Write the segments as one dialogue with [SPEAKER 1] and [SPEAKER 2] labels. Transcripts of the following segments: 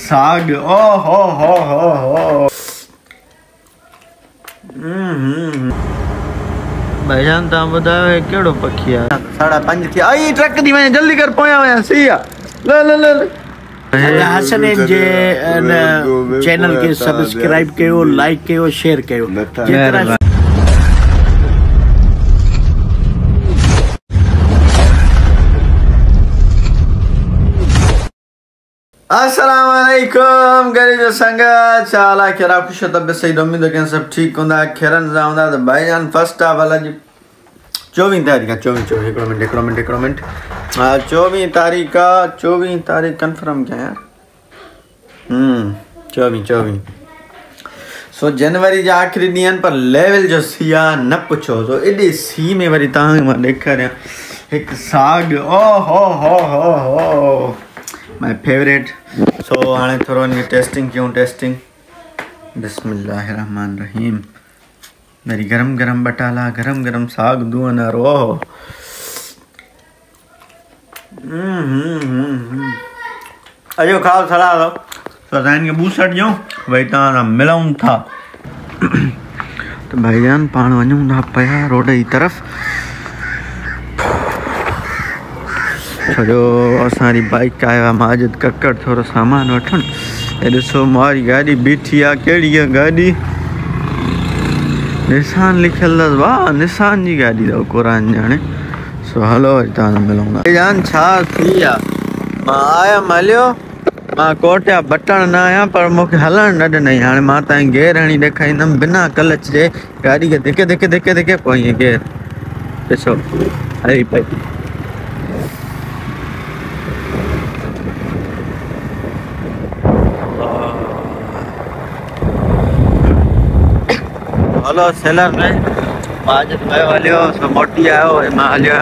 [SPEAKER 1] साग ओ हो भाईजान ता बताओ केड़ो पखी आ 5:30 थी आई ट्रक दी मैं जल्दी कर पोया वया सी आ ले
[SPEAKER 2] हसनैन जे चैनल के सब्सक्राइब कयो, लाइक कयो, शेयर कयो।
[SPEAKER 1] अस्सलाम वालेकुम गरी जो संगत चाला केरा खुश तबे सही उम्मीद है सब ठीक होंदा खेरन जांदा तो भाईजान फर्स्ट ऑफ वाला जी 24 तारीख 24 तारीख कंफर्म क्या यार 24 सो जनवरी जा आखिरी दिन पर लेवल जो सिया न पूछो तो एडी सी में वरी ता मैं देखा रहा एक साग ओ हो माय फेवरेट सो हाने थोरो ने टेस्टिंग बिस्मिल्लाहिर्रहमानिर्रहीम मेरी गरम बटाला गरम साग दुआना रो अजो खाओ सलाह दो तो जान के बूसट जाऊं भाई ता मिलाऊं था तो भाईजान पान वणूं था पया रोड की तरफ छो असारी बाइक आया माजिद कक्कड़ थोड़ा सामान वठन ॾिसो मारी गाड़ी बीठी आ केड़ी गाड़ी निशान लिखल वाह निशान जी गाड़ी दो कुरान जाने सो हलो ता मिलूंगा जान छा थिया मां आया मलियो मां कोटिया बटन ना आया पर मुके हलन न ॾिनई हाणे मां ताई गेर हणी ॾेखारींदमि बिना क्लच जे गाड़ी के देखे पोइ गेर ॾिसो हरी पई हेलो सेलर में माजिद मैं वालियो सो मोटी आयो मां हलियो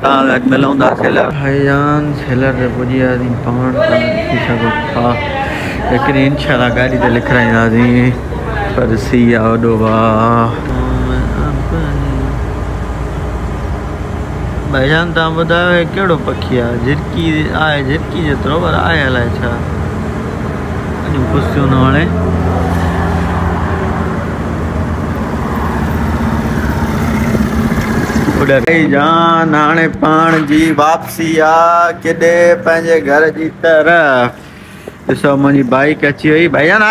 [SPEAKER 1] ता मिलूंदा सेलर भाईजान सेलर रे पुजी आदी पाण थी सको था लेकिन इंशाल्लाह गाड़ी ते लिख रहा आदी पर सी आओ वाह भाईजान ता बताओ केड़ो पखी आ झिरकी जेतरो पर आए हलाए छा अजू कुछ न हाणे जान हाणे पाण जी वापसी आ केडे पंहिंजे घर जी तरफ ॾिसो मुंहिंजी बाइक अची वई भाईजान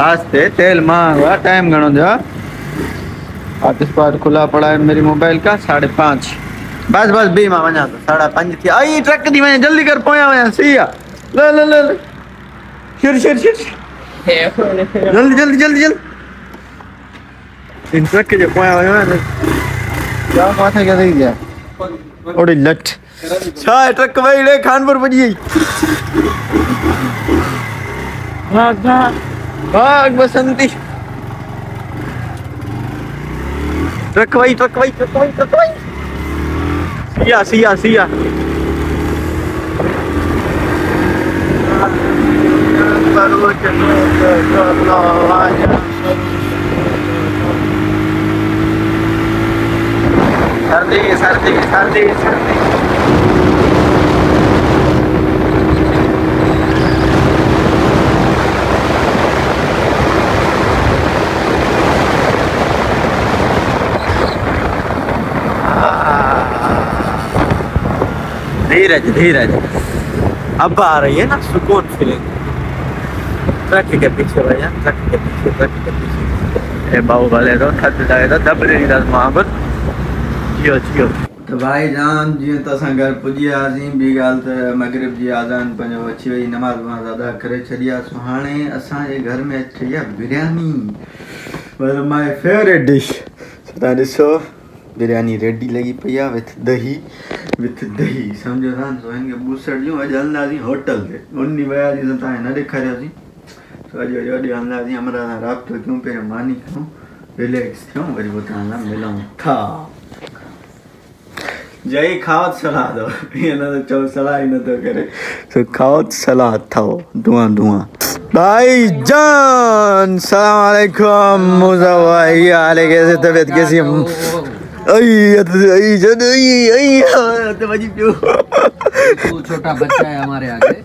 [SPEAKER 1] आस्ते तेल मां टाइम घणो थियो हॉटस्पॉट खुला पड़ा है मेरी मोबाइल का 5:30 बस बी मां वञा तो 5:30 थी आई ट्रक दी वञे जल्दी कर पोया वया सी आ ले शिर जल्दी इन ट्रक के जो पोया वया क्या माथे के गया ओडी लट छा ट्रक वई रे खानपुर पजी भाग बसंती ट्रक वई सिया सर्दी धीरज अब आ रही है ना सुकून फीलिंग ट्रक के पीछे भैया ट्रक के पीछे ए बाबू वाले तो थक जाए तो दबले नहीं दस मोहब्बत जियो तो भाईजान जी तो असां घर पुजी आसीं बी गाल तो मगरिब जी आज़ान पंहिंजो अची वई नमाज़ अदा करे छॾियासीं हाणे असांजे घर में अची वई आहे biryani one of my favourite dish तव्हां ॾिसो बिरयानी रेडी लगी पई आहे विथ दही सम्झो था सो हिनखे बूसट ॾियूं अॼु हलंदासीं होटल ते उन ॾींहुं वियासीं त तव्हांखे न ॾेखारियोसीं सो अॼु हलंदासीं अमरा सां राब्तो कयूं पहिरियों मानी कयूं रिलैक्स थियूं वरी पोइ तव्हां सां मिलूं था जय खावत सलाह दो ये ना तो चौ सलाह ही ना तो करे तो खावत सलाह था धुआं भाईजान सलाम अलैकुम मुज़व्वाई आले कैसे तबीयत कैसी तो बजी पियो
[SPEAKER 3] तू छोटा बच्चा है हमारे आगे,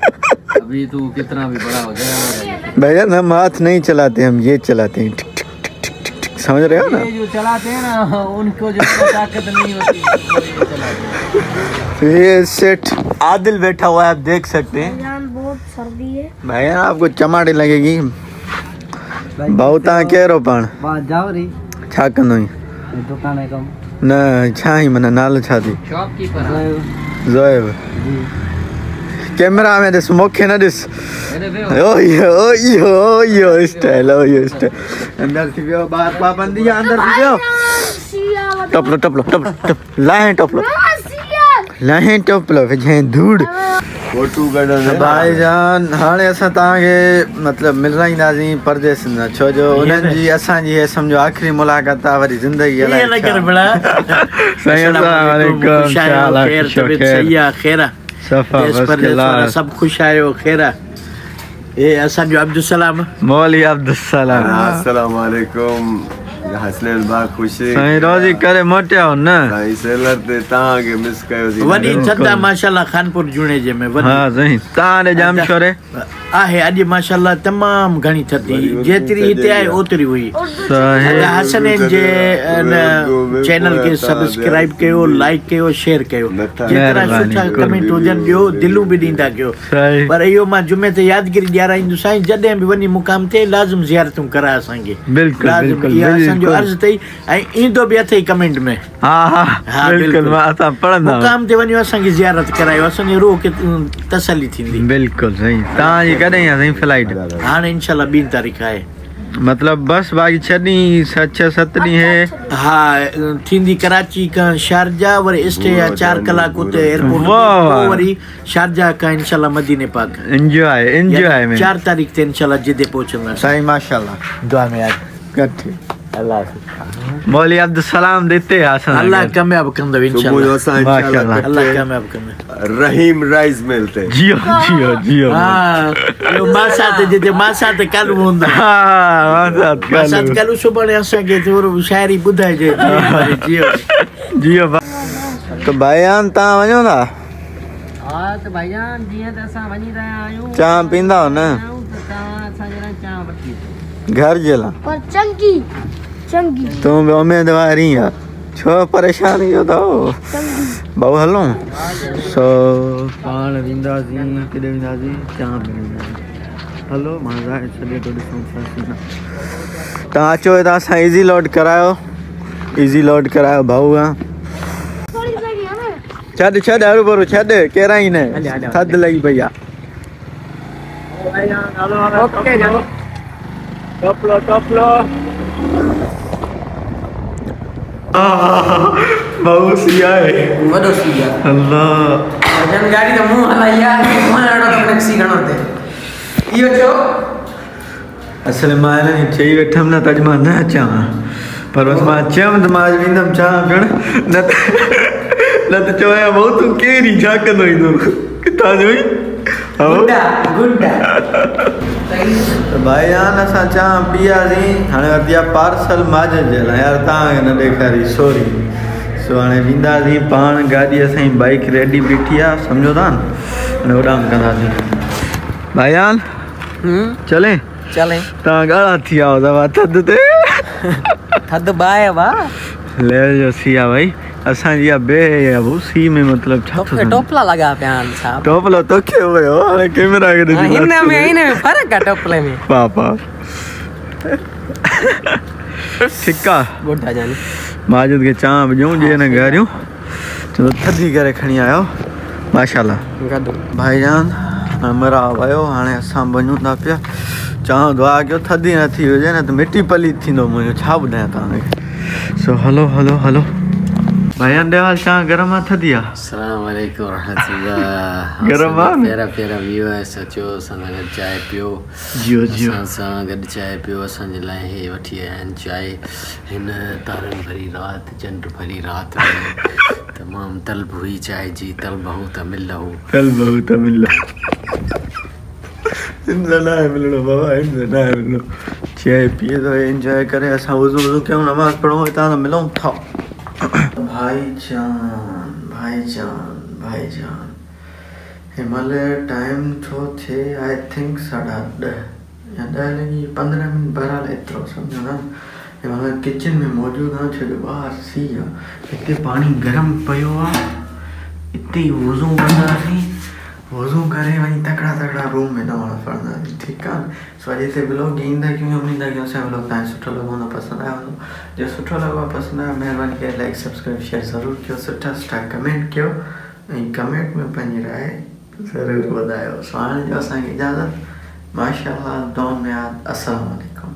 [SPEAKER 3] अभी तू कितना भी बड़ा हो जाए।
[SPEAKER 1] भैया हम हाथ नहीं चलाते, हम ये चलाते हैं, टिक टिक टिक टिक टिक टिक, समझ रहे हो ना?
[SPEAKER 3] ये जो चलाते हैं ना उनको जो ताकत नहीं होती वो ये चलाते हैं।
[SPEAKER 1] ये सेठ आदिल बैठा हुआ है, आप देख सकते हैं।
[SPEAKER 4] बहुत सर्दी है
[SPEAKER 1] भैया आपको चमाड़ी लगेगी बहुत कह रो पाण
[SPEAKER 3] बात जाओ री
[SPEAKER 1] छा कंदो
[SPEAKER 3] दुकान है कम
[SPEAKER 1] न छा ही मना नालो छा थी
[SPEAKER 3] शॉपकीपर
[SPEAKER 1] ज़ोएब कैमरा में ॾिस मूंखे न ॾिस ओ यो स्टाइल अंदर थी वियो ॿार पाबंदी आहे अंदर थी वियो टपलो टपलो टपलो लाहे टपलो लाहे टपलो विझे धूड़ फोटू कढण भाईजान हाणे असां तव्हांखे मतलब मिलण ईंदासीं परदेस न छो जो उन्हनि जी असांजी हे सम्झो आख़िरी मुलाक़ात आहे वरी ज़िंदगी
[SPEAKER 2] ये न कर बड़ा
[SPEAKER 1] अस्सलाम वालेकुम
[SPEAKER 2] सही आहे खैर
[SPEAKER 1] सफ़ा बस
[SPEAKER 2] सब खुश आयो खैर ए असांजो अब्दुल सलाम
[SPEAKER 1] मौली अब्दुल सलाम
[SPEAKER 5] अस्सलाम वालेकुम हसनैन बा खुशी
[SPEAKER 1] साईं रोज़ी करे मोटियाओ न
[SPEAKER 5] साईं सेलर ते तां के मिस कयो सी
[SPEAKER 2] वडी छंदा माशाल्लाह खानपुर जुणे जे में
[SPEAKER 1] हां साईं तां जाम छोरे
[SPEAKER 2] आहे अॼु माशाल्लाह तमाम घणी थधी जेतिरी हिते आहे ओतिरी हुई हसनैन जे चैनल के सब्सक्राइब कयो लाइक कयो शेयर कयो जेतिरा सुठा कमेंट हुजनि ॿियो दिलूं बि ॾींदा कयो पर इहो मां जुमे ते यादगिरी ॾियाराईंदुसि साईं जॾहिं बि वञी मुक़ाम थिए लाज़िम ज़ियारतूं कराए असांखे बिल्कुलु जो अर्ज़ अथई ऐं ईंदो बि अथई कमेंट में
[SPEAKER 1] हा बिल्कुलु असां पढ़ंदा
[SPEAKER 2] मुक़ाम ते वञो असांखे ज़ियारत करायो असांजी रूह खे तसल्ली थींदी
[SPEAKER 1] बिल्कुलु साईं तव्हांजी कॾहिं आहे साईं फ्लाइट
[SPEAKER 2] हाणे इंशाल्लाह 2 तारीख़ आहे
[SPEAKER 1] मतलब बस बाक़ी 6 ॾींहं 6-7 ॾींहं है
[SPEAKER 2] हाँ थींदी कराची का शारजा वरी स्टे या 4 कलाक उते एयरपोर्ट वरी शारजा का इंशाल्लाह मदीने पाक एंजॉय में 4 तारीख़ ते इंशाल्लाह जिदे पहुंचना
[SPEAKER 1] साईं माशाल्लाह
[SPEAKER 2] दुआ में यार
[SPEAKER 1] कठे अल्लाह मौली अब्दुल सलाम देते आसन
[SPEAKER 2] अल्लाह कामयाब कंदो इंशाल्लाह
[SPEAKER 1] माशाल्लाह
[SPEAKER 2] अल्लाह कामयाब कंदो
[SPEAKER 5] रहीम राइस मिलते
[SPEAKER 1] जियो
[SPEAKER 2] हां यो मासात जिते मासात कल हुंदा
[SPEAKER 1] हां
[SPEAKER 2] मासात कल सुबह असांखे थोरो शायरी ॿुधाए जियो
[SPEAKER 1] तो भाईजान तव्हां वञो था
[SPEAKER 3] हां त भाईजान जीअं त असां वञी रहिया आहियूं
[SPEAKER 1] चांहि पींदा हो न
[SPEAKER 3] तव्हां असांजे लाइ चांहि वठी
[SPEAKER 1] घर जे लाइ
[SPEAKER 4] पर चंगी
[SPEAKER 1] तूं बि उम्मीदवार ई आहे छो परेशान इहो अथव भाऊ हलो सो पाण वेंदासीं केॾे वेंदासीं चांहि पीअंदासीं हलो मां ज़ाहिर छॾे थो ॾिसूं तव्हां अचो त असां इज़ी लोड करायो भाऊ आहे छॾ हरू भरू छॾ केरा ई न थधि लॻी पई आहे टपलो भाऊ सी आहे
[SPEAKER 3] वॾो सी आहे
[SPEAKER 1] अल्लाह
[SPEAKER 3] जन गाड़ी त मूं हलाई आहे मूं ॾाढो टैक्सी घणो ते इहो छो
[SPEAKER 1] असल मां हिन चई वेठमि न त अॼु मां न अचां पर बसि मां चयमि त मां अॼु वेंदुमि चांहि पियणु न त चवां भाऊ तूं केरु छा कंदो ईंदो किथां जो ई भाईजान असां चांहि पीआसीं हाणे वरिती आहे पार्सल माजन जे लाइ यार तव्हांखे न ॾेखारी सॉरी सो हाणे वेंदासीं पाण गाॾी असांजी बाइक रेडी बीठी आहे सम्झो था न हाणे उॾाम कंदासीं भाईजान चले तव्हां ॻाढ़ा थी विया हो दवा थधि ते
[SPEAKER 3] थधि बाहि वाह
[SPEAKER 1] ले जो सी आहे भाई असांजी आहे बे आहे सी में मतलब छा
[SPEAKER 3] टोपला लॻा पिया आहिनि छा
[SPEAKER 1] टोपलो तोखे हुयो हाणे कैमरा खे ॾिसी
[SPEAKER 3] हिन में फ़र्क़ु आहे टोपले में
[SPEAKER 1] पापा ठीकु आहे
[SPEAKER 3] ॿुधा जानी
[SPEAKER 1] माजिद खे चांहि ॾियूं ॾिए न घरियूं चलो थधी करे खणी आयो माशाल्लाह भाईजान मरा वियो हाणे असां वञूं था पिया चांहि दुआ कयो थधी न थी हुजे न त मिटी पली थींदो मुंहिंजो छा ॿुधायां तव्हांखे सो हलो भाईजान ॾे हाल चांहि गरम आहे थधी आहे
[SPEAKER 3] अस्सलाम वालेकुम रहमतुल्लाह
[SPEAKER 1] गरम आहे
[SPEAKER 3] प्यारा व्यूअर्स अचो असां सां गॾु चांहि पियो
[SPEAKER 1] जियो
[SPEAKER 3] असां सां गॾु चांहि पियो असांजे लाइ हे वठी आया आहिनि चांहि हिन तारनि भरी राति चंड भरी राति में तमामु तलब हुई चांहि जी तलबहू त मिलहू
[SPEAKER 1] हिन न आहे मिलणो बाबा हिन न आहे मिलणो चांहि पीए थो एंजॉय करे असां वज़ू कयूं नमाज़ पढ़ूं हितां त मिलूं था भाईजान
[SPEAKER 2] हिमल टाइम थो थे आई थिंक 10:30 या 10 लगी 15 मिनट बहरहाल एतिरो सम्झो ना हिमल किचन में मौजूद आहियां छो जो ॿाहिरि सी आहे हिते पाणी गरम पियो आहे हिते ई वज़ू कंदासीं वज़ू करे वञी तकड़ा रूम में नवां पढ़ंदासीं ठीकु आहे सो अॼु हिते ब्लॉग ईंदा क्यों असांजो ब्लॉग तव्हांखे सुठो लॻो हूंदो पसंदि आयो हूंदो जो सुठो लॻो पसंदि आयो महिरबानी करे लाइक सब्सक्राइब शेयर ज़रूरु कयो सुठा कमेंट कयो ऐं कमेंट में पंहिंजी राय ज़रूरु ॿुधायो सो हाणे जो असांखे इजाज़त माशाअल्लाह दुआ में अस्सलाम वालेकुम।